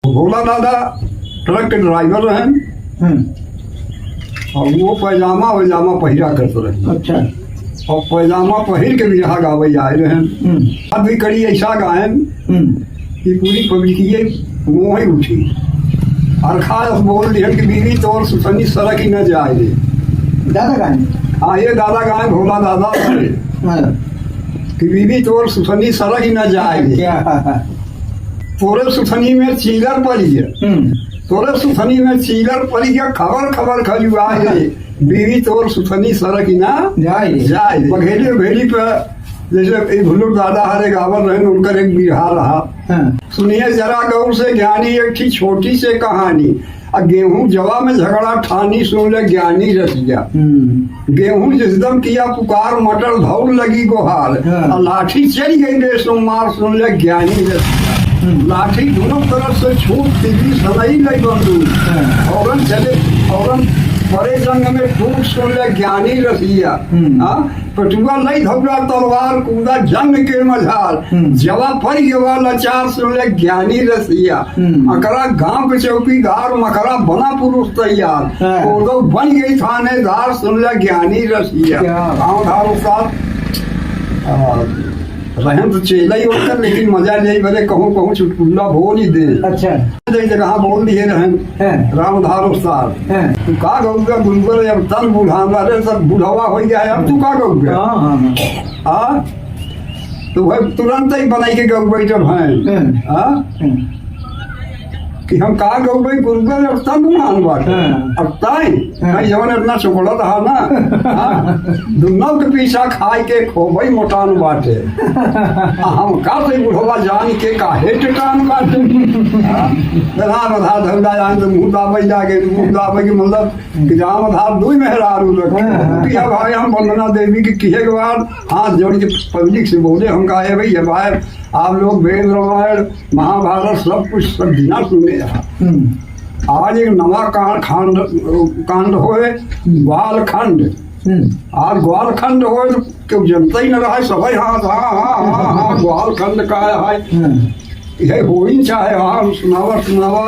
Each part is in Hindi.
भोला दादा ट्रक के ड्राइवर हैं और वो पैजामा वैजामा पहिरा करते रहे। अच्छा। और पैजामा पहिर के भी यहाँ गावे आए रहे। अब भी कड़ी ऐसा गायन कि पूरी पब्लिक ये मोह ही उठी और खास बोल दिया कि बीवी तो और सुसनी सड़क ही न जाए रे। दादा गाएं? हाँ, ये दादा गायन भोला दादा कि बीवी तो और सुसनी सड़क ही न जाए रे। तोरे सुथनी में चीलर पड़ी है, तोरे सुथनी में चीलर पड़ी है, खबर खबर खजुआ है बीवी तोर सुथनी सड़क ही ना जाए। बघेली भेड़ी पे जैसे भुल्लुर दादा हरे गावर रहे उनकर एक बिरहा रहा। सुनिए जरा गौर से ज्ञानी एक थी छोटी से कहानी। गेहूं जवा में झगड़ा ठानी सुन ले ज्ञानी रसिया। गेहूं जिसदम किया पुकार मटर धौल लगी गुहार। लाठी चली गई बेसो मार सुन ले ज्ञानी रसिया। लाठी दोनों तरफ से छूट तिगड़ी सनई गई बंदूक। औरन चले औरन बड़े जंग में टूट सुन ले ज्ञानी रसिया। पटुआ लई धौला तलवार कूदा जंग के मझार। जवा पर गवा लाचार सुन ले ज्ञानी रसिया। अकरा गांव के चौकीदार मकरा बना पुरुष तैयार। कोदो बन गई थानेदार सुन ले ज्ञानी रसिया। गाँव धार उस्ताद रहन तो चेला ही होकर लेकिन मजा ले भले कहूँ कहूँ चुटकुल्ला बोल ही दे। अच्छा जगह बोल दिए रहन रामधार उस्ताद। तू का गौगा गुलगुल अब तन बुढ़ाना रे सब बुढ़ावा हो गया है। अब तू का गौगा हाँ तो वह तुरंत ही बनाई के गौ बैठब हैं कि हम कहा गौ भाई गुलगुल अब तन बुढ़ान बाटे। अब ताई कहीं जवन इतना चुकड़ा रहा ना दुन्नों के पीछा खाए के खोबई मोटान बाटे। हम का से बुढ़वा जान के काहे टिकान बाटे। बधा धंधा जान तो मुँह दाबे जाके मुँह दाबे के मतलब कि जाम धार दुई मेहरारू रखे। भाई हम वंदना देवी की किहे के बाद हाथ जोड़ के पब्लिक से बोले हम कहे भाई भाई आप लोग वेद रामायण महाभारत सब कुछ सब बिना सुने रहा। आज एक नवा कांड होए ग्वाल खंड। आज ग्वाल खंड होए तो क्यों जनता ही न रहा सब हाँ ग्वाल खंड का है यह हो ही चाहे हाँ सुनावा।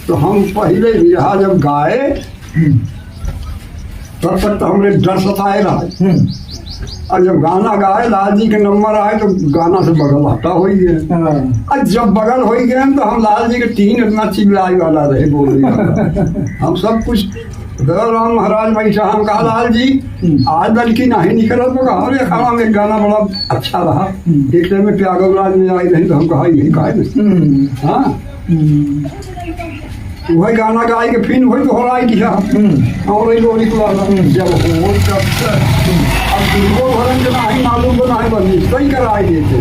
तो हम पहले यहाँ जब गाए तब तक तो हमने डर सताए रहा। और जब गाना गाए लाल जी के नंबर आए तो गाना से बगल हटा हो गया। और जब बगल हो गए तो हम लाल जी के तीन इतना चिल्लाई वाला रहे बोल हम सब कुछ राम महाराज भाई साहब हम कहा लाल जी आज बल्कि नहीं निकला तो कहा अरे खाना में गाना बड़ा अच्छा रहा। देखने में प्रयागराज में आई रही तो हम कहा यही कहा हाँ वही गाना गाए के फिर वही तो हो रहा है कि और निकला जब हो अब दुर्गो भरन के नहीं मालूम तो नहीं बनी सही कराए देते।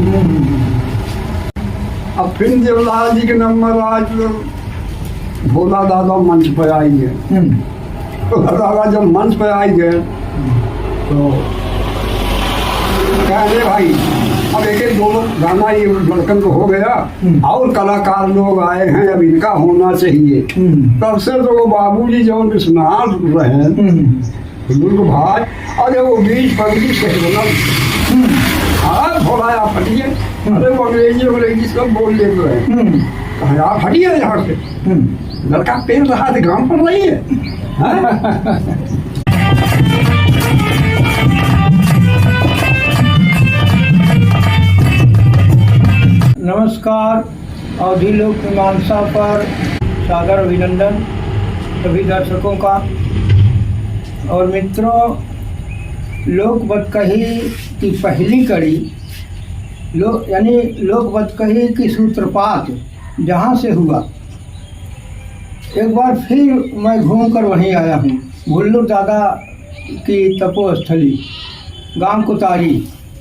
अब फिर जब लाल जी के नंबर आज भोला दादा मंच पर आएंगे। भोला दादा जब मंच पर आएंगे तो कहने भाई अब एक दो गाना ये लड़कन को हो गया और कलाकार लोग आए हैं अब इनका होना चाहिए। तब से तो वो बाबूजी जो विश्वनाथ रहे बुजुर्ग भाई अरे वो बीच पगड़ी से भोलाया फटिए। अरे वो अंग्रेजी सब बोल ले रहे कहा आप हटिए यहाँ से लड़का पेड़ रहा थे गाँव पड़ रही है। नमस्कार अवधि लोक मीमांसा पर सादर अभिनंदन सभी दर्शकों का। और मित्रों लोक बदकही की पहली कड़ी यानी लोक बदकही की सूत्रपात जहाँ से हुआ एक बार फिर मैं घूमकर वहीं आया हूँ। भुल्लुर दादा की तपोस्थली गांव कुतारी।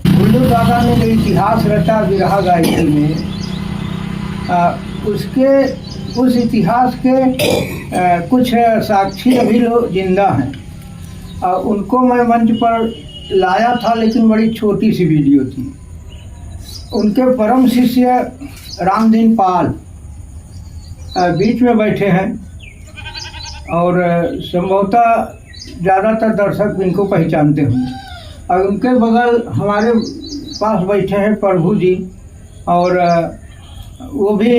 भुल्लुर दादा ने जो इतिहास रचा बिरहा गायकी में उस इतिहास के कुछ साक्षी अभी लोग जिंदा हैं। उनको मैं मंच पर लाया था लेकिन बड़ी छोटी सी वीडियो थी। उनके परम शिष्य रामदीन पाल बीच में बैठे हैं और संभवतः ज़्यादातर दर्शक इनको पहचानते होंगे। और उनके बगल हमारे पास बैठे हैं प्रभु जी और वो भी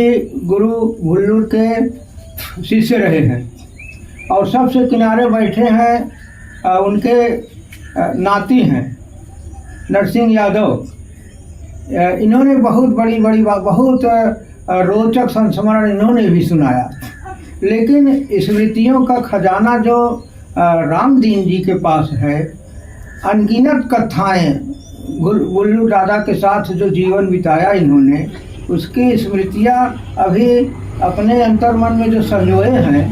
गुरु भुल्लूर के शिष्य रहे हैं और सबसे किनारे बैठे हैं उनके नाती हैं नरसिंह यादव। इन्होंने बहुत बड़ी बहुत रोचक संस्मरण इन्होंने भी सुनाया। लेकिन स्मृतियों का खजाना जो रामदीन जी के पास है, अनगिनत कथाएं बुल्लू दादा के साथ जो जीवन बिताया इन्होंने, उसकी स्मृतियाँ अभी अपने अंतर्मन में जो संजोए हैं,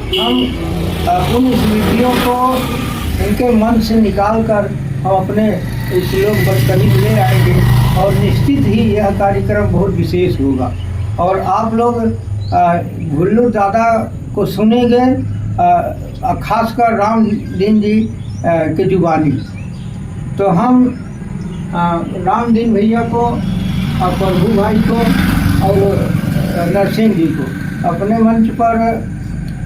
हम उन स्मृतियों को इनके मन से निकाल कर हम अपने इस लोग बचकनी ले आएंगे और निश्चित ही यह कार्यक्रम बहुत विशेष होगा और आप लोग भुल्लू दादा को सुनेंगे, खासकर रामदीन जी के जुबानी। तो हम रामदीन भैया को और प्रभु भाई को और नरसिंह जी को अपने मंच पर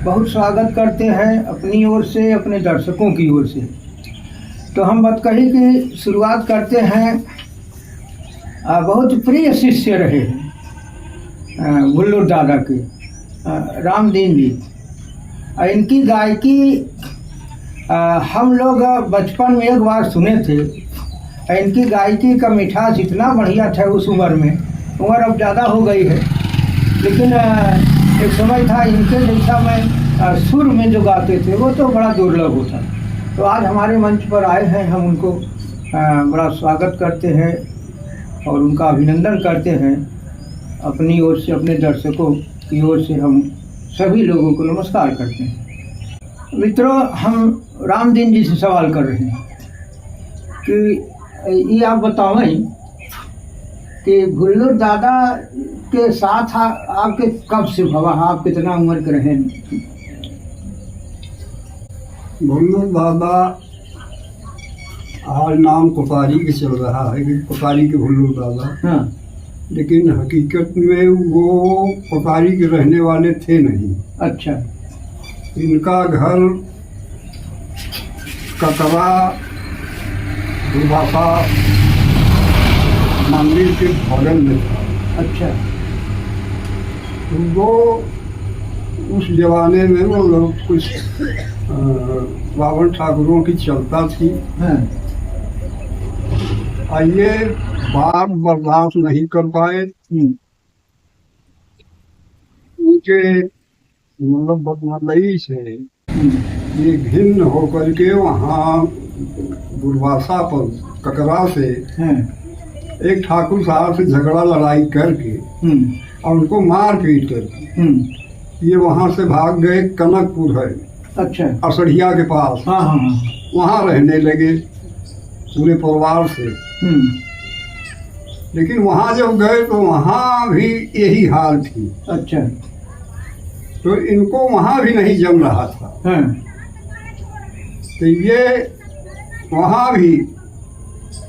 बहुत स्वागत करते हैं अपनी ओर से, अपने दर्शकों की ओर से। तो हम बतकही की शुरुआत करते हैं। बहुत प्रिय शिष्य रहे भुल्लू दादा के रामदीन जी। इनकी गायकी हम लोग बचपन में एक बार सुने थे। इनकी गायकी का मिठास इतना बढ़िया था उस उम्र में। उम्र अब ज़्यादा हो गई है, लेकिन एक समय था इनके जैसा मैं सुर में जो गाते थे वो तो बड़ा दुर्लभ होता। तो आज हमारे मंच पर आए हैं, हम उनको बड़ा स्वागत करते हैं और उनका अभिनंदन करते हैं। अपनी ओर से, अपने दर्शकों की ओर से हम सभी लोगों को नमस्कार करते हैं। मित्रों, हम रामदीन जी से सवाल कर रहे हैं कि ये आप बतावें कि भुल्लू दादा के साथ आपके कब से भवा, आप कितना उम्र के रहे? भुल्लू दादा आज नाम कोतारी के चल रहा है कि कोतारी के भुल्लू दादा। हाँ। लेकिन हकीकत में वो कोतारी के रहने वाले थे नहीं। अच्छा। इनका घर कतरा दुर्भाषा मंदिर के बगल में था। अच्छा। वो उस जमाने में वो लोग कुछ बावन ठाकुरों की चलता थी। हाँ। आइए बात बर्दाश्त नहीं कर पाए। उनके मतलब बदमाशी से ये घिन्न होकर के वहाँ दुर्वासा पर ककरा से एक ठाकुर साहब से झगड़ा लड़ाई करके और उनको मार पीट करके ये वहाँ से भाग गए। कनकपुर है, अच्छा, असड़िया के पास। हाँ हाँ हाँ। वहाँ रहने लगे पूरे परिवार से। लेकिन वहाँ जब गए तो वहाँ भी यही हाल थी। अच्छा। तो इनको वहाँ भी नहीं जम रहा था। हाँ। तो ये वहाँ भी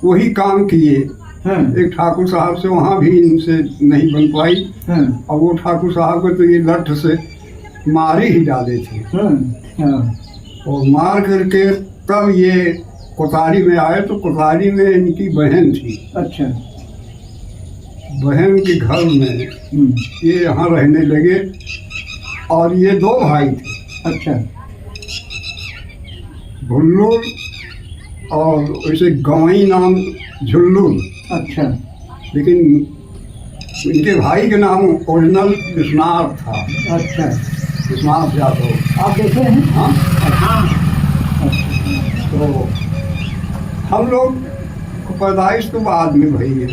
वही काम किए। हाँ। एक ठाकुर साहब से वहाँ भी इनसे नहीं बन पाई। हाँ। और वो ठाकुर साहब को तो ये लठ से मार ही डाले थे। हाँ। हाँ। और मार करके तब ये कोतारी में आए तो कोतारी में इनकी बहन थी। अच्छा। बहन के घर में ये यहाँ रहने लगे और ये दो भाई थे। अच्छा। भुल्लूर और वैसे गवई नाम झुल्लूर। अच्छा। लेकिन इनके भाई के नाम ओरिजिनल विश्वनाथ था। अच्छा। विश्वनाथ यादव। आप देखे हैं? हाँ। हाँ। तो हम लोग पैदाइश तो बाद में भई है।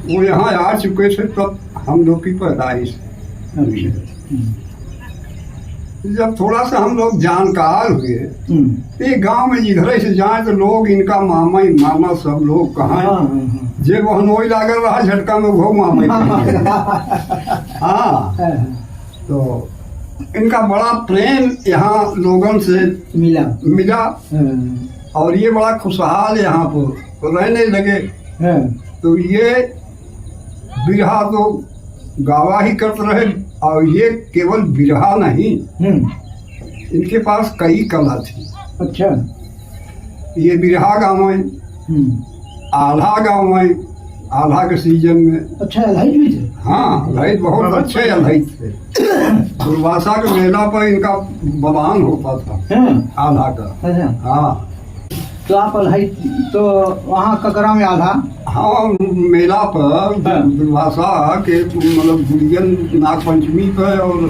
वो यहाँ आ चुके थे तब हम लोग की पैदाइश। जब थोड़ा सा हम लोग जानकार हुए, ये गांव में जिधर से जाए तो लोग इनका मामा ही मामा सब लोग कहाँ जे वहनोई लागल रहा झटका में वो मामा। हाँ। तो इनका बड़ा प्रेम यहाँ लोगों से मिला और ये बड़ा खुशहाल यहाँ पर रहने लगे। तो ये बिरहा तो गावा ही करते रहे और ये केवल बिरहा नहीं, इनके पास कई कला थी। अच्छा। ये बिरहा गावें, आल्हा गावें, आल्हा के सीजन में। अच्छा, अलाइट भी थे? हाँ, अलाइट बहुत अच्छे अलाइट थे। दुर्वासा के मेला पर इनका बवान होता था आल्हा का। अच्छा। हाँ, तो आप अलाइट तो वहाँ ककरा में आल्हा? हाँ, मेला पर दुर्वासा के मतलब गुड़ियन नाग पंचमी पर और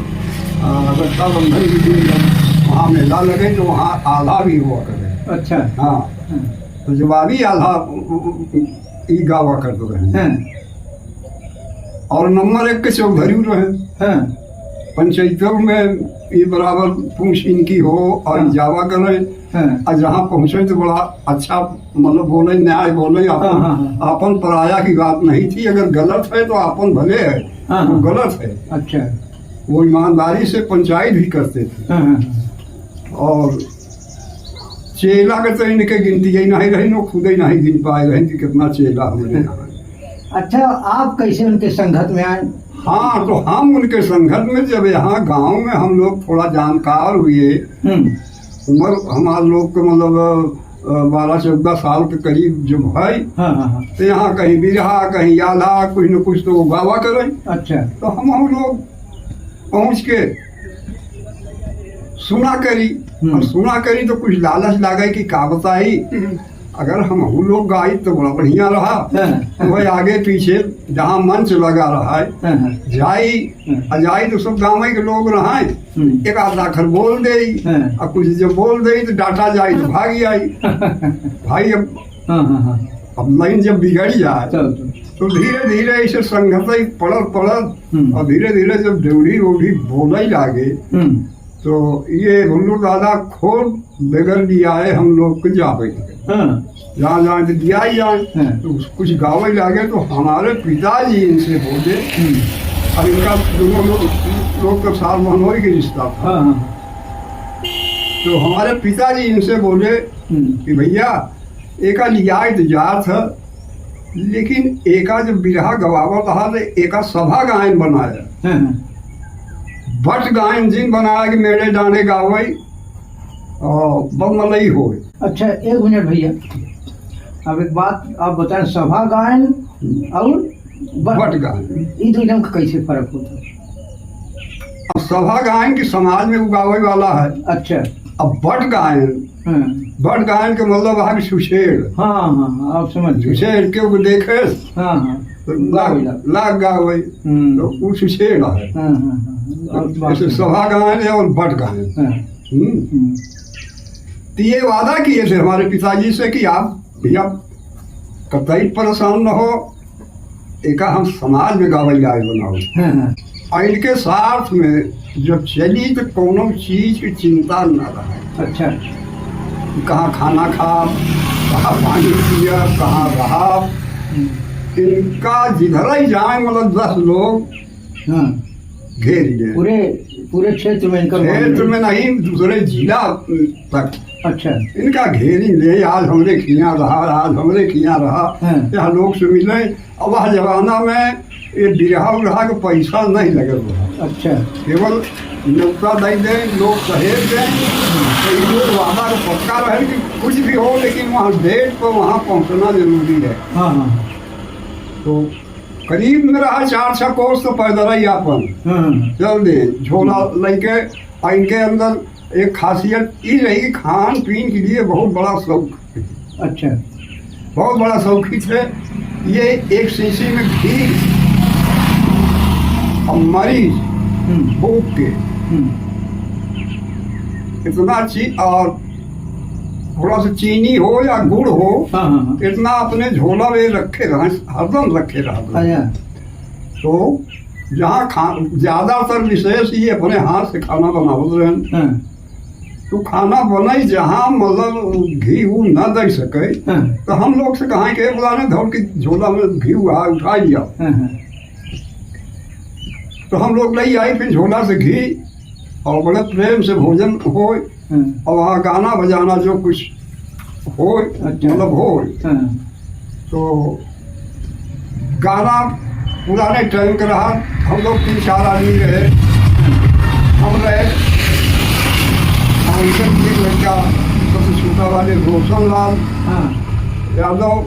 रक्षाबंधन के दिन जब वहाँ मेला लगे तो वहाँ आल्हा भी हुआ करे। अच्छा। हाँ, तो जवाबी आल्हा ई गावा करते रहे। और नंबर 1 के चौधरी रहे। पंचायतों में ये बराबर पूछ इनकी हो और जावा करें। और जहाँ पहुँचे तो बड़ा अच्छा मतलब बोले, न्याय बोले। अपन पराया की बात नहीं थी। अगर गलत है तो अपन भले है, वो गलत है। अच्छा। वो ईमानदारी से पंचायत भी करते थे। और चेला के तो इनके गिनती ही नहीं रही, नो खुद ही नहीं गिन पाए रहे कि कितना चेला हमारे यहाँ। अच्छा, आप कैसे उनके संगत में आए? हाँ, तो हम उनके संगत में जब यहाँ गांव में हम लोग थोड़ा जानकार हुए, उम्र हमारे लोग के मतलब 12-14 साल के करीब जो भाई, तो यहाँ कहीं बिरहा कहीं आल्हा कुछ न कुछ तो गावा करें। अच्छा। तो हम लोग पहुँच के सुना करी। और सुना करी तो कुछ लालच लागे कि का बताई, अगर हम लोग गाई तो बड़ा बढ़िया रहा। तो वही आगे पीछे जहाँ मंच लगा रहा है जाई तो सब गाँव के लोग रहा। एक आध आखिर बोल दे और कुछ जब बोल दे तो डांटा जाए तो भागी आई। भाई अब लाइन जब बिगड़ जाए तो धीरे धीरे ऐसे संघर्ष पड़त और धीरे धीरे जब देवड़ी वोड़ी बोले लागे तो ये हुल्लू दादा खोद बेगर दिया है हम लोग को जावे। जहाँ जहाँ दिया ही जाए तो कुछ गाँव लागे तो हमारे पिताजी इनसे बोले। अब इनका दोनों लोग का साल मनोई के रिश्ता था। तो हमारे पिताजी इनसे बोले कि भैया एका लिया इंतजार था, लेकिन एका जब बिरहा गवावा था तो एका सभा गायन बनाया। बट गायन जिन बनाया कि मेरे डाने गावई और बमलई हो। अच्छा, 1 मिनट भैया, अब एक बात आप बताएं, सभा गायन और बट गायन इन दोनों का कैसे फर्क होता है? अब सभा गायन की समाज में उगावे वाला है। अच्छा। अब बट गायन के मतलब वहाँ की सुशेर। हाँ, आप समझ सुशेर के देखे लाग गावे तो वो सुशेर है। ऐसे सभा गायन है और बट गायन। तो ये वादा किए थे हमारे पिताजी से कि आप भैया कतई परेशान न हो, एका हम समाज में गावल जाए बनाओ। और इनके साथ में जब चली तो कोनो चीज की चिंता न रहा। अच्छा। कहाँ खाना खा, कहाँ पानी पिया, कहाँ रहा, इनका जिधर ही जाए मतलब 10 लोग घेर लिए। पूरे क्षेत्र में इनका क्षेत्र में नहीं, दूसरे जिला तक। अच्छा। इनका घेरी ले, आज हमरे खिया रहा, आज हमरे खिया रहा। यहाँ लोग से मिले। अब वह जमाना में ये बिरहा उरहा का पैसा नहीं लगे रहा। अच्छा। केवल न्योता दे दें, लोग सहेज दें, तो लोग वादा का पक्का रहे कि कुछ भी हो लेकिन वहाँ डेट पर वहाँ पहुँचना जरूरी है। तो करीब में रहा 4-6 कोस तो पैदल ही अपन जल्दी झोला लेके। इनके अंदर एक खासियत ये रही, खान पीन के लिए बहुत बड़ा शौक। अच्छा। बहुत बड़ा शौकी थे। ये एक शीशी में घी और मरीच भूख के इतना और थोड़ा सा चीनी हो या गुड़ हो, इतना अपने झोला में रखे रहे, हरदम रखे रहा। तो जहाँ ज्यादातर विशेष ये अपने हाथ से खाना बनावत रहे। तो खाना बनाई जहाँ मतलब घी वो न दे सके तो हम लोग से कहा के बुलाने धोल के झोला में घी उठा लिया। तो हम लोग ले आई फिर झोला से घी और बड़े प्रेम से भोजन हो और वहाँ गाना बजाना जो कुछ हो मतलब हो। तो गाना पुराने टाइम का रहा। हम लोग 3-4 आदमी रहे। हम रहे लड़का सबसे छोटा वाले रोशन लाल यादव,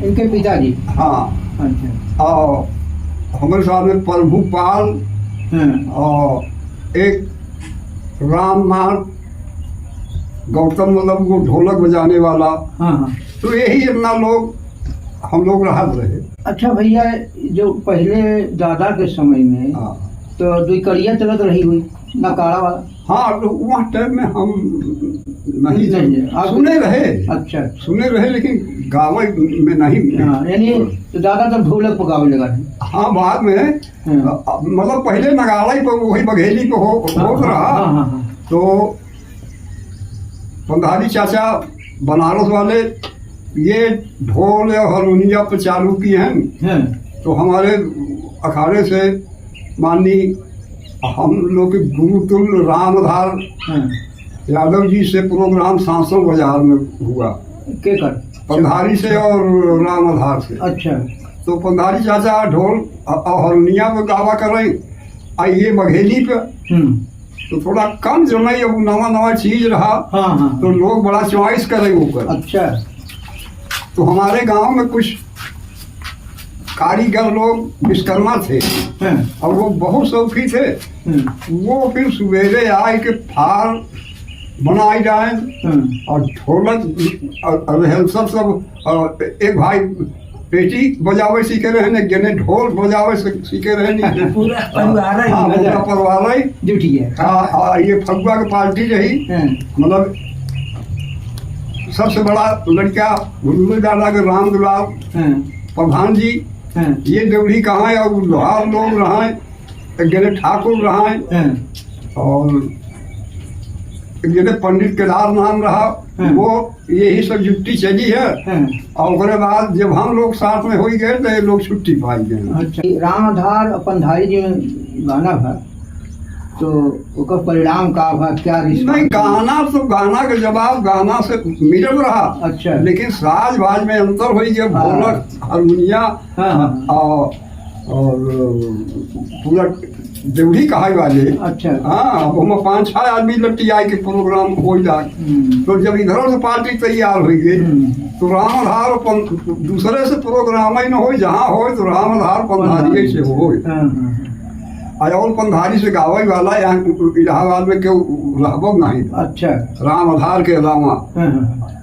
इनके पिताजी। हाँ, अच्छा। और हमारे साथ में प्रभुपाल और एक रामनाथ गौतम, मतलब वो ढोलक बजाने वाला। हाँ। तो यही अपना लोग हम लोग राहत रहे। अच्छा भैया, जो पहले दादा के समय में हाँ तो दुईकड़िया चलत रही हुई नकारा वाला। हाँ, तो वहाँ टाइम में हम नहीं आप सुने रहे। अच्छा। सुने रहे लेकिन गाँव में नहीं। हाँ, यानी तो दादा तब ढोलक पकावे लगा है। हाँ, बाद में मतलब पहले नगाड़ा ही पर वही बघेली पे होत रहा। तो पंधारी चाचा बनारस वाले ये ढोल और हारमोनिया पे चालू किए हैं। तो हमारे अखाड़े से माननी हम लोग के गुरुतुल्य रामधार यादव जी से प्रोग्राम सांसद बाजार में हुआ। के कर पंधारी से और रामधार से। अच्छा। तो पंधारी चाचा ढोल और हारमोनिया पे गावा कर रहे, आइए बघेली पे। तो थोड़ा कम जो नहीं, अब नवा चीज रहा। तो लोग बड़ा चॉइस करे ऊपर। अच्छा। तो हमारे गांव में कुछ कारीगर लोग विश्वकर्मा थे और वो बहुत शौकी थे। वो फिर सवेरे आए के फार बनाई जाए और ढोलक और रिहर्सल सब। एक भाई पेटी बजावे सीखे रहे, एक जने ढोल बजावे सीखे रहे। पूरा परिवार है ड्यूटी है। हाँ, ये फगुआ की पार्टी रही। मतलब सबसे बड़ा लड़का गुरु दादा के राम दुलाल प्रधान जी, ये देवड़ी कहाँ है, और लोहार लोग रहा है, एक जने ठाकुर रहा है और एक जने पंडित केदार नाम रहा। वो यही सब जुट्टी चली है। और उसके बाद जब हम लोग साथ में हो गए तो ये लोग छुट्टी पाई गए। अच्छा। रामधार पंधारी जी में गाना था, तो उसका परिणाम का था क्या? नहीं, गाना तो गाना का जवाब गाना से मिलत रहा। अच्छा। लेकिन साज बाज में अंतर हुई, जब ढोलक हारमोनिया और पूरा देवड़ी कहाई वाले। अच्छा। हाँ, हम 5-6 आदमी लट्टी आए के प्रोग्राम हो जाए। तो जब इधर से पार्टी तैयार हुई गई तो रामधार दूसरे से प्रोग्राम ही न हो, जहाँ हो तो रामधार पंधारी से हो। और पंधारी से गावई वाला यहाँ इलाहाबाद में क्यों रहबो नहीं। अच्छा। रामधार के अलावा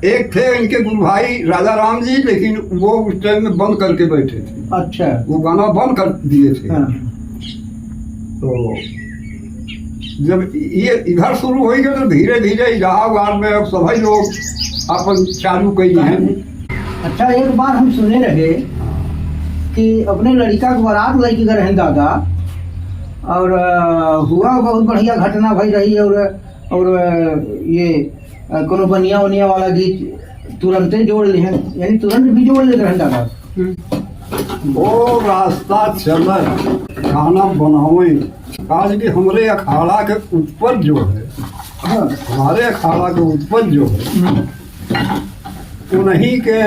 एक थे इनके गुरु भाई राजा राम जी, लेकिन वो उस टाइम में बंद करके बैठे थे। अच्छा। वो गाना बंद कर दिए थे। तो जब ये इधर शुरू हो गया तो धीरे धीरे इलाहाबाद में अब सभी लोग अपन चालू कई हैं। अच्छा, एक बार हम सुने रहे कि अपने लड़का के बारात लड़की का रहन दादा, और हुआ बहुत बढ़िया घटना भई रही। और ये कोनो बनिया उनिया वाला गीत तुरंते जोड़ ले, यानी तुरंत भी जोड़ ले रहन दादा। वो रास्ता चल खाना बनावे, आज के हमारे अखाड़ा के ऊपर जो है, हमारे अखाड़ा के ऊपर जो है उन्हीं के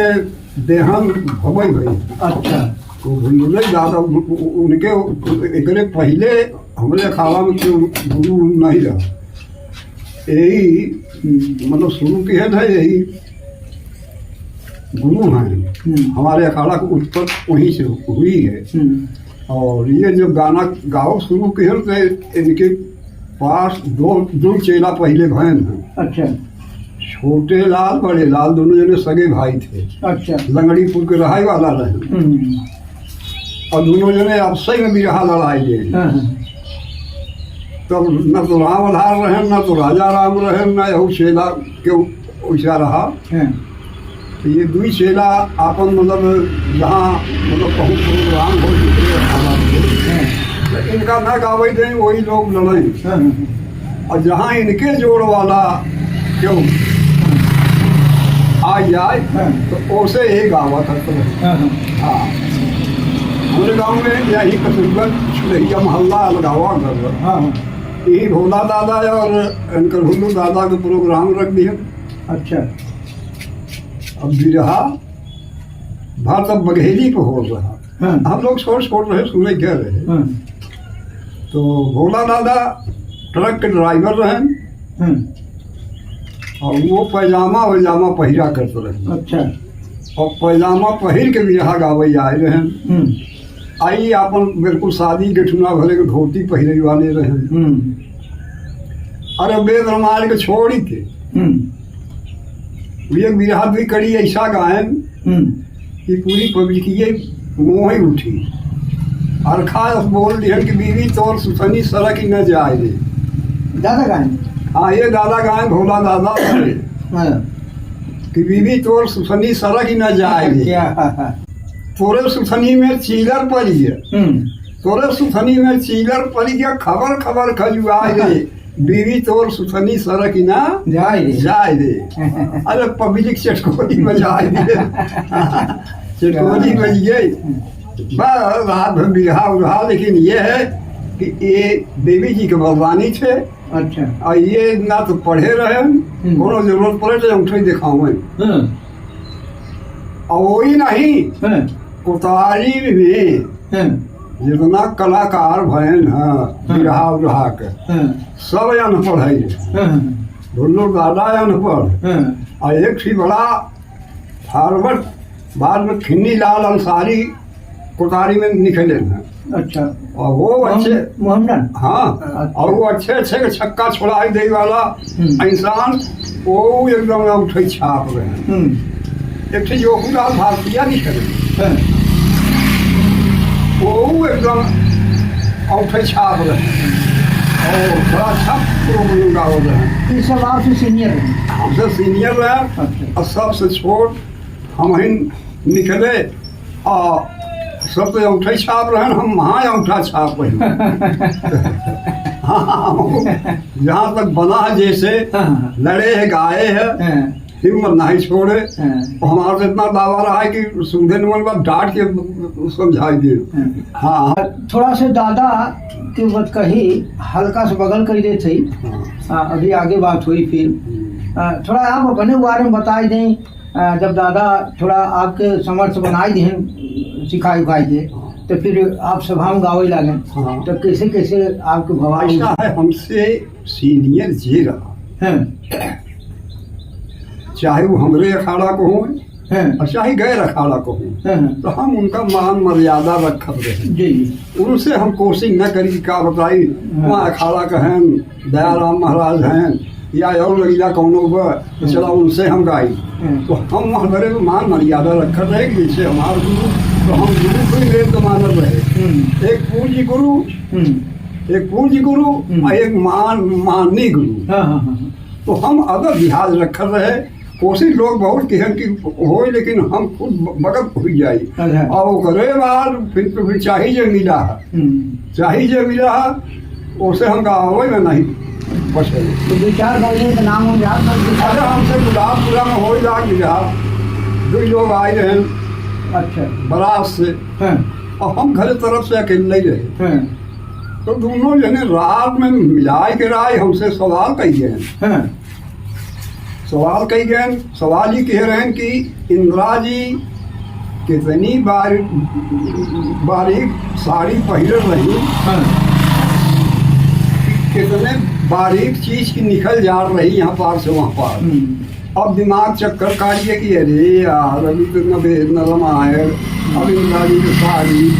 देहन भवई भाई। अच्छा। तो भूले ज्यादा उनके एकरे पहले हमारे अखाड़ा में क्यों गुरु नहीं रहा, यही मतलब शुरू किए थे, यही गुरु हैं हमारे अखाड़ा के उत्तर वहीं से हुई है। और ये जब गाना गाओ शुरू किए थे, इनके पास दो चेला पहले बहन हैं। अच्छा। छोटे लाल बड़े लाल दोनों जने सगे भाई थे। अच्छा। लंगड़ीपुर के रहाई वाला रहे और दोनों जने आपसे में भी रहा लड़ाई है। तब न तो रामधार रहे, न तो राजा राम रहे, न यहू चेला के वैसा रहा। तो ये दुई चेला आपन मतलब जहाँ मतलब कहूँ प्रोग्राम हो तो इनका न गावे दें, वही लोग लड़े। और जहाँ इनके जोड़ वाला क्यों आ जाए तो ओसे ही गावा था। हाँ, हमारे गांव में यही कसूरबा छुड़ैया मोहल्ला लगावा कर। यही भोला दादा और इनकर हुल्लू दादा के प्रोग्राम रख दिए। अच्छा। अब भी रहा बात, अब बघेली पे हो रहा। हम लोग छोड़ रहे, सुने क्या रहे। तो भोला दादा ट्रक के ड्राइवर रहे और वो पैजामा वैजामा पहिरा करते रहे। अच्छा। और पैजामा पहिर के बिरहा गावे आए रहे। आई अपन बिल्कुल शादी के ठुना भरे के धोती पहिरे वाले रहे। अरे वेद रामायण के छोड़ी के एक बिरहा भी कड़ी ऐसा गायन कि पूरी पब्लिक मोह ही उठी। अरखा बोल दिया कि बीवी तोर सुथनी सड़क ही न जाए रे। दादा गायन, हाँ ये दादा गायन भोला दादा कि बीवी तोर सुथनी सड़क ही न जाए रे। तोरे सुथनी में चीलर पड़ी है, तोरे सुथनी में चीलर पड़ी गया, खबर खबर खजुआए रे। बीवी तोर सुथनी सड़क ही ना जाए रे। अरे पब्लिक चटकोरी बजाए दे, चटकोरी बज गई। बस रात भर बिरहा उरहा। लेकिन ये है कि ये देवी जी के भगवानी थे। अच्छा। और ये ना तो पढ़े रहे, कोनो जरूरत पड़े तो उठे दिखावे। और वही नहीं, कोतारी में जितना कलाकार भयन है बिरहा उरहा के सब अनपढ़ है। दोनों दादा अनपढ़। और एक थी बड़ा फारवर्ड बाद में खिन्नी लाल अंसारी कोतारी में निकले हैं। अच्छा। और वो अच्छे मोहम्मद, हाँ, और वो अच्छे अच्छे छक्का छोड़ाई दे वाला इंसान वो एकदम उठे छाप रहे हैं। एक थी जोखूलाल भारतीय निकले, वो एकदम औठे छाप रहे हैं और बड़ा छाप प्रोग्राम गा रहे हैं। ये सब आपसे सीनियर हैं? हमसे सीनियर रहे और सबसे छोट हम ही निकले। और सब तो औठे छाप रहे हैं, हम वहाँ औठा छाप रहे हैं। हाँ, जहाँ तक बना है जैसे लड़े है गाए है, हिम्मत नहीं छोड़े। हमारा तो इतना दावा रहा है कि सुनने मन बात डांट के समझाई दे। हाँ, थोड़ा से दादा की बात कही, हल्का से बगल कर दे थी। अभी आगे बात हुई फिर थोड़ा आप अपने बारे में बताई दें। जब दादा थोड़ा आपके समर्थ बनाई दें, सिखाई उखाई दे, तो फिर आप सभा में गावे लगे। तो कैसे कैसे आपके भवानी ऐसा है, हमसे सीनियर जे रहा, चाहे वो हमरे अखाड़ा को हो और चाहे गैर अखाड़ा को हो, तो हम उनका मान मर्यादा रखत रहे। उनसे हम कोशिश न करी कि का बताई वहाँ अखाड़ा का हैं, दयाराम महाराज हैं या और लगिला कौनो तो चला उनसे हम गाई। तो हम वहाँ बड़े मान मर्यादा रखत रहे कि जैसे हमारे गुरु, तो हम गुरु को ही वेद मानत रहे। एक पूज्य गुरु, एक पूज्य गुरु और एक माननी गुरु। तो हम अदब लिहाज रखत रहे। कोशिश लोग बहुत कहन कि हो, लेकिन हम खुद बगत हो जाए। और करे बाद फिर चाहिए जो मिला है, चाहिए जो मिला है उसे हम गावे में नहीं बचे। तो विचार करने का नाम हम याद अरे हमसे गुलाबपुरा में हो जा दो लोग आए रहे। अच्छा। बरात से और हम घर तरफ से अकेले ही रहे। तो दोनों जने रात में मिलाए के राय हमसे सवाल कही गए। सवाल कही गए, सवाल ही कह रहे हैं कि इंदिरा जी कितनी बारीक साड़ी पहन रही, कितने बारीक चीज की निकल जा रही यहाँ पार से वहाँ पार। अब दिमाग चक्कर काटिए कि अरे यार अभी तो न रामायण, अब इंदिरा जी की साड़ी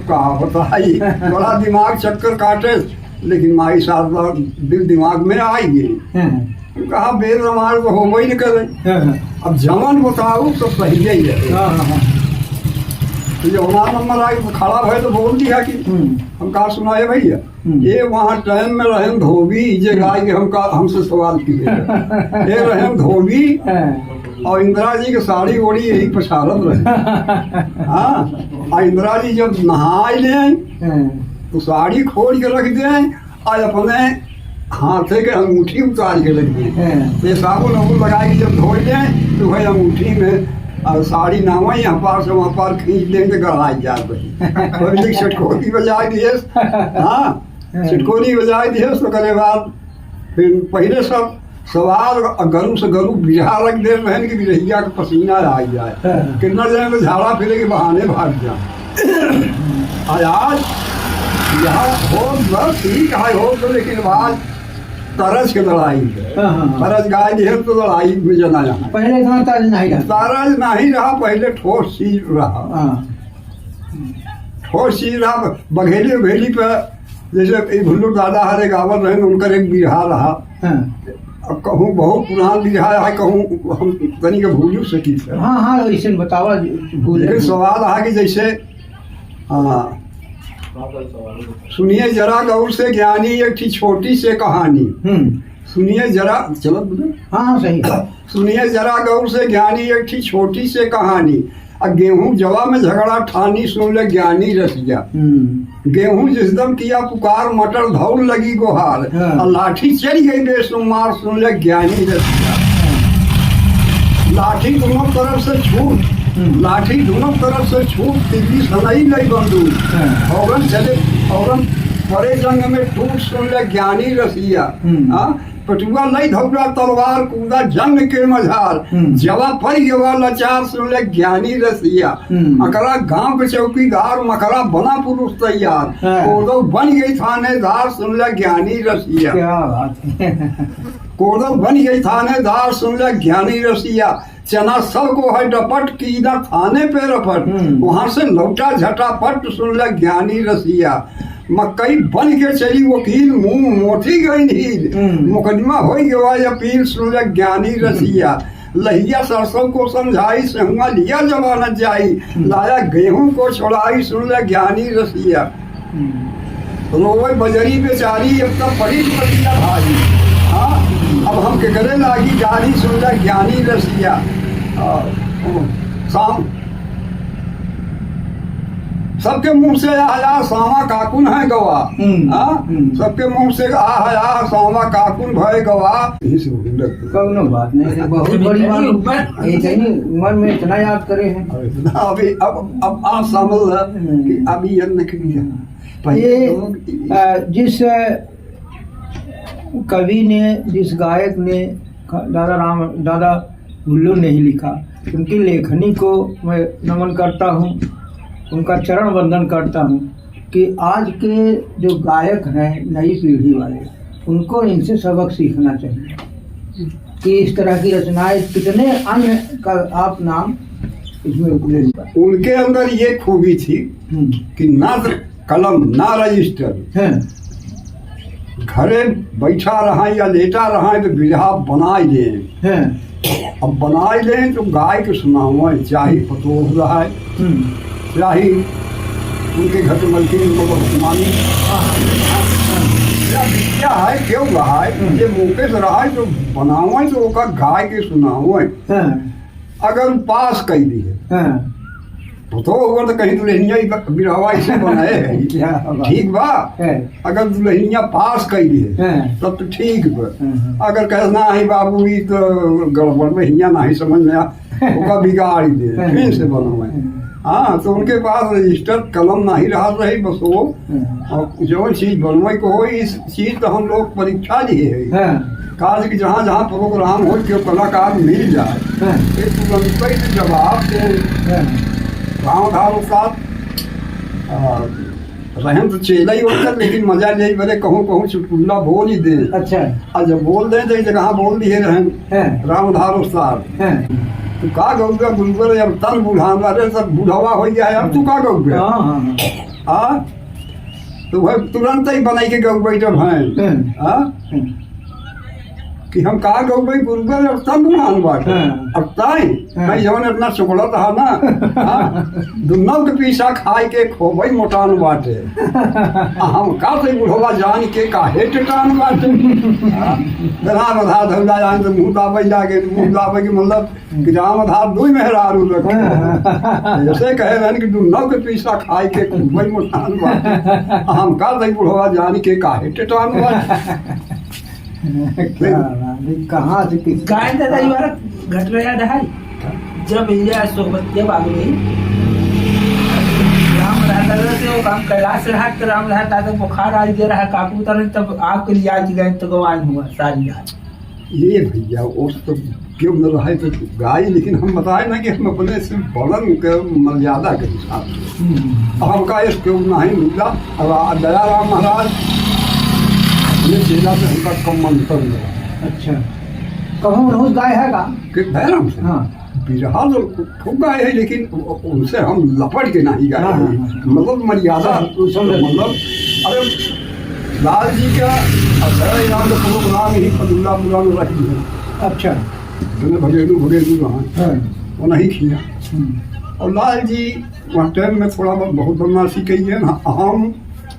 कहा बताई। बड़ा दिमाग चक्कर काटे, लेकिन माई साहब दिल दिमाग में आई गई। कहा वेद रामायण को हो ही नहीं करे। अब जमन बताओ तो सही ही है। तो जब हमारा नंबर आई तो खड़ा भय तो बोल दिया कि हम कहा सुनाए भैया, ये वहाँ टाइम में रहें धोबी जे गाय के हमसे सवाल किए। ये रहें धोबी और इंदिरा जी की साड़ी ओढ़ी यही पछाड़त रहे। हाँ, और इंदिरा जी जब नहा लें तो साड़ी खोल के रख दें और अपने हाथे के अंगूठी उतार के रख दें। ये साबुन वाबुन लगा के जब धो लें तो भाई अंगूठी में और साड़ी नामा यहाँ पार से वहाँ पार खींच लें तो गड़ाई जा रही। छटकोरी बजाई दिए। हाँ, छटकोरी बजाई दिए। तो करे बाद फिर पहले सब सवाल गरु से गरु बिहा रख दे रहे कि बिरहिया का पसीना आ जाए, कितना जाए तो झाड़ा फिरे के बहाने भाग जाए। आज यहाँ हो बस ठीक है हो तो, लेकिन बाद तरज के लड़ाई है। तरज गाय दी है तो लड़ाई में जना जाना। पहले इतना तरज नहीं रहा। तरज नहीं रहा, पहले ठोस चीज रहा। ठोस चीज रहा। बघेली उघेली पे जैसे भुल्लू दादा हरे गावर रहे, उनका एक बिरहा रहा। अब कहूँ बहुत पुरान बिरहा है, कहूँ हम तनी के भूलू सकी सर। हाँ हाँ ऐसे बतावा भूल। लेकिन सवाल है कि जैसे सुनिए जरा गौर से ज्ञानी एक थी छोटी से कहानी। सुनिए जरा, चलो बोले। हाँ सही। सुनिए जरा गौर से ज्ञानी एक थी छोटी से कहानी। अब गेहूं जवा में झगड़ा ठानी, सुन ले ज्ञानी रसिया। गेहूं जिस दम किया पुकार, मटर धौल लगी गुहार। और लाठी चल गई बेशुमार, सुन ले ज्ञानी रसिया। लाठी दोनों तरफ से छूट, लाठी दोनों तरफ से छूट, तिल्ली सनई लई बंदूक। औरन चले औरन परे जंग में टूट, सुन ले ज्ञानी रसिया। पटुआ लई धौला तलवार, कूदा जंग के मझार। जवा पर गवा लाचार, सुन ले ज्ञानी रसिया। अकरा गांव के चौकीदार, मकरा बना पुरुष तैयार। कोदो बन गई थानेदार, सुन ले ज्ञानी रसिया। क्या बात है। कोदो बन गई थानेदार, सुन ले ज्ञानी रसिया। चना सबको है डपट, की ना थाने पे रपट। वहां से लौटा झटापट, सुन ले ज्ञानी रसिया। मकई बन के चली वकील, मुंह मोटी गई नील। मुकदमा हो गया अपील, सुन ले ज्ञानी रसिया। लहिया सरसों को समझाई, सहुआ लिया जवान जाई। लाया गेहूं को छोड़ाई, सुन ले ज्ञानी रसिया। रोवे बजरी बेचारी, अब तक बड़ी पतिया भारी। हाँ अब हम के करे लागी जारी, सुन ले ज्ञानी रसिया। शाम सबके मुंह से आया सामा काकुन है गवा। सबके मुंह से आया सामा काकुन भय गवा। कौनो बात नहीं, बहुत बड़ी बात। उम्र में इतना याद करे हैं। अभी अब आप समझ कि अभी ये जिस कवि ने, जिस गायक ने दादा भुल्लू ने ही लिखा, उनकी लेखनी को मैं नमन करता हूँ, उनका चरण वंदन करता हूँ कि आज के जो गायक हैं नई पीढ़ी वाले, उनको इनसे सबक सीखना चाहिए कि इस तरह की रचनाएं कितने अन्य का आप नाम इसमें ले लिया। उनके अंदर ये खूबी थी कि ना कलम ना रजिस्टर, घरे बैठा रहा या लेटा रहा तो बिरहा बनाए दे। अब बनाए दे तो गाय के सुनाओ, चाहे पतोह रहा है, चाहे उनके घर के मलकिन को मानी क्या है, क्यों रहा है, ये मौके से रहा है तो बनाओ तो गाय के सुनाओ। अगर पास कही दी है तो हुआ तो कहीं दुल्हनिया बिरहवा इसे बनाए है, ठीक बा। अगर दुल्हनिया पास कही दी है तब तो ठीक बा। अगर कहना है बाबू ये तो गड़बड़ में हिया नहीं समझ में आ, बिगाड़ दे फिर से बनवाए। हाँ तो उनके पास रजिस्टर कलम नहीं रहा रही, बस वो जो चीज बनवाई को हो, इस चीज तो हम लोग परीक्षा दिए है काज की जहाँ जहाँ प्रोग्राम हो के कलाकार मिल जाए तुरंत जवाब दे। गाँव धार साथ रहन तो चेला ही होकर, लेकिन मजा ले बड़े कहूँ कहूँ चुटकुल्ला बोल ही दे। अच्छा और जब बोल दे तो जगह बोल दिए रहन राम धार उस्ताद तू का गौगा गुलबर अब तन बुढ़ान वाले सब बुढ़ावा हो गया है, अब तू का गौगा हाँ तो वह तुरंत ही बनाई के गौ बैठब हैं कि हम कहा गौ भाई गुरुबर अब तन बुढ़ान बाटे अब ताई भाई जवन इतना चुकड़ा था ना दुन्नों के पीछा खाए के खोबई मोटान बाटे हम का से बुढ़वा जान के काहे टटान बाटे दरा बधा धौला जान तो मुंह दाबे जाके मुंह दाबे के मतलब कि राम धार दुई मेहरारू रखे जैसे कहे रहन कि दुन्नों के पीछा खाए के खोबई मोटान बाटे हम का से बुढ़वा जान के काहे टटान बाटे। कहाँ से गाय दादा ये वाला घटना याद है जब ये सोबत जब आ गई राम रहता से वो काम कैलाश रहा तो राम रहता तो बुखार आ दे रहा काबू उतर तब आग के लिए आज गए तो गवान हुआ सारी रात। ये भैया उस तो क्यों न रहा तो गाय, लेकिन हम बताए ना कि हम अपने से बड़न के मर्यादा के हिसाब से हमका इस क्यों नहीं मिला। अब दयाराम महाराज ये चेला से हमका कम अंतर हुआ। अच्छा, कहूँ रोज गाय है का? कि भैरम से हाँ बिरहा तो खूब गाए है, लेकिन उनसे हम लपट के नहीं गाए हाँ, हैं। हाँ। मतलब मर्यादा मतलब अरे लाल जी का अभय राम प्रोग्राम ही फदुल्ला पुराण रखी है। अच्छा। मैंने भगेलू वहाँ हाँ। वो नहीं किया। और लाल जी वहाँ टाइम में थोड़ा बहुत बदमाशी की है ना। हम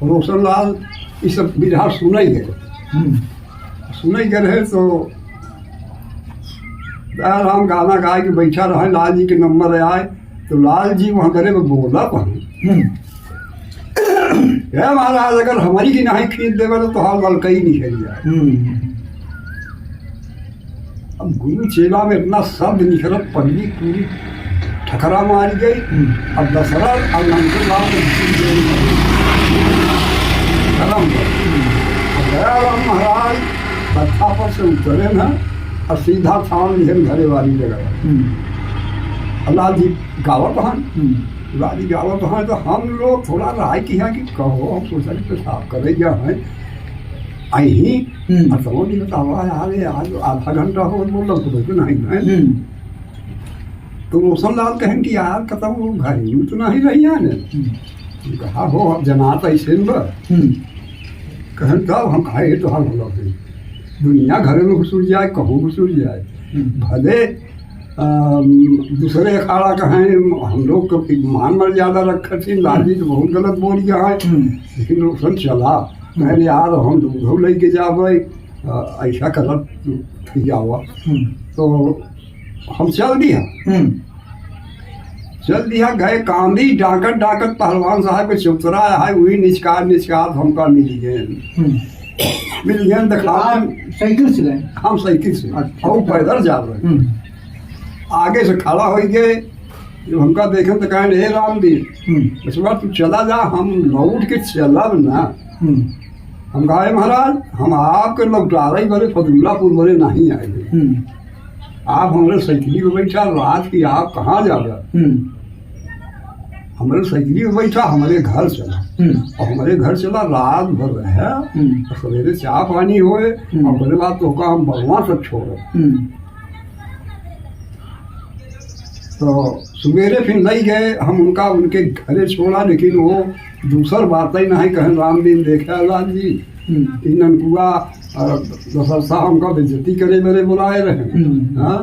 रोशन लाल ये सब बिरहा सुने गए रहे तो हम गाना गाए के बैठा रहे, लाल जी के नंबर आए तो लाल जी वहाँ करे में बोला महाराज अगर हमारी की नहीं खींच देवे तो हाल वाल कहीं नहीं खेल जाए। अब गुरु चेला में इतना शब्द निकलत पढ़ी पूरी ठकरा मारी गई। अब दशरथ और नंदलाल दयाराम महाराज कथा पर से उतरे ना और सीधा थान लिहन घरे वाली जगह। लाल जी गावत हैं, लाल जी गावत हैं तो हम लोग थोड़ा राय किया कि कहो हम सोचा कि पेशाब करे जा हैं आई तो नहीं बतावा यार आज आधा घंटा हो बोल तो नहीं है। तो रोशन लाल कहें कि यार कतम वो घर में तो नहीं रही ने। कहा हो अब जनात ऐसे कहन तब हम खाए तो हम हो दुनिया घर में घुसूर जाए कहूँ घुसूर जाए भले दूसरे अखाड़ा कहें हम लोग को मान मर्यादा रखे थी। लाल जी तो बहुत गलत बोल गया है, लेकिन रोशन चला मैंने यार हम दूध लेके जावे ऐसा गलत जावा तो हम चल दिया गए कांदी डाकत डाकत पहलवान साहब के चौतरा है वही निचकार हमका मिल गए दिखा साइकिल से गए। हम साइकिल से और पैदल जा रहे आगे से खड़ा हो गए। जब हमका देखे तो कहें हे रामदीप इस बार तू चला जा हम लौट के चलब ना। हम कहे महाराज हम आपके लौटारा ही बड़े फदुल्लापुर बड़े नहीं आए। आप हमारे साइकिली में बैठा रात की आप कहाँ जा रहे? हमारे साइकिली में बैठा हमारे घर चला और हमारे घर चला रात भर रहे सवेरे चाय पानी होए और बड़े बात तो हम बलवा सब छोड़े। तो सवेरे फिर नहीं गए हम उनके घरे छोड़ा, लेकिन वो दूसर बात ही नहीं कहें रामदीन देखा लाल जी इन ननकुआ दशरथ साहब हमका बेइज्जती करे मेरे बुलाए रहे। हाँ